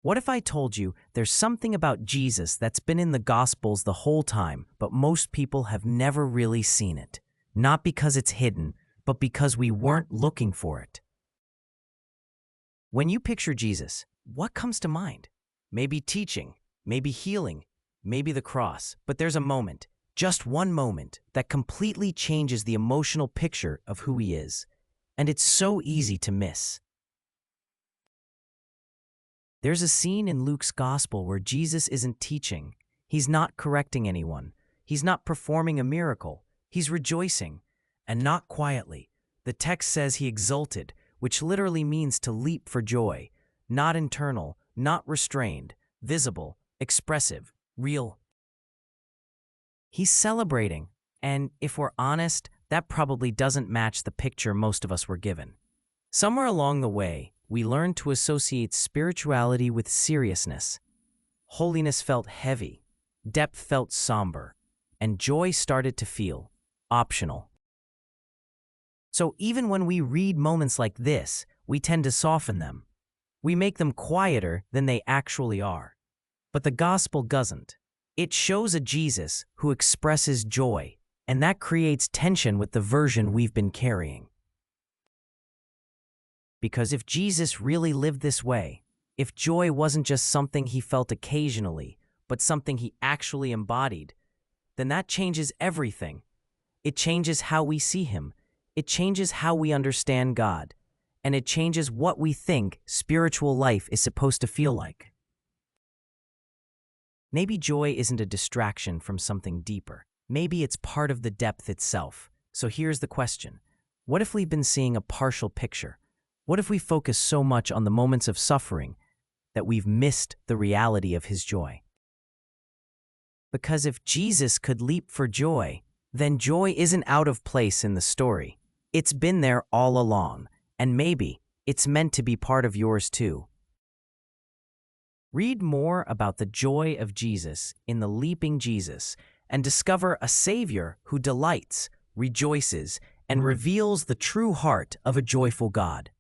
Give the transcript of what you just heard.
What if I told you there's something about Jesus that's been in the Gospels the whole time, but most people have never really seen it? Not because it's hidden, but because we weren't looking for it. When you picture Jesus, what comes to mind? Maybe teaching, maybe healing, maybe the cross, but there's a moment, just one moment, that completely changes the emotional picture of who he is. And it's so easy to miss. There's a scene in Luke's gospel where Jesus isn't teaching. He's not correcting anyone. He's not performing a miracle. He's rejoicing, and not quietly. The text says he exulted, which literally means to leap for joy. Not internal, not restrained, visible, expressive, real. He's celebrating, and if we're honest, that probably doesn't match the picture most of us were given. Somewhere along the way, we learned to associate spirituality with seriousness. Holiness felt heavy, depth felt somber, and joy started to feel optional. So even when we read moments like this, we tend to soften them. We make them quieter than they actually are. But the gospel doesn't. It shows a Jesus who expresses joy, and that creates tension with the version we've been carrying. Because if Jesus really lived this way, if joy wasn't just something he felt occasionally, but something he actually embodied, then that changes everything. It changes how we see him. It changes how we understand God. And it changes what we think spiritual life is supposed to feel like. Maybe joy isn't a distraction from something deeper. Maybe it's part of the depth itself. So here's the question. What if we've been seeing a partial picture? What if we focus so much on the moments of suffering that we've missed the reality of his joy? Because if Jesus could leap for joy, then joy isn't out of place in the story. It's been there all along, and maybe it's meant to be part of yours too. Read more about the joy of Jesus in The Leaping Jesus and discover a Savior who delights, rejoices, and reveals the true heart of a joyful God.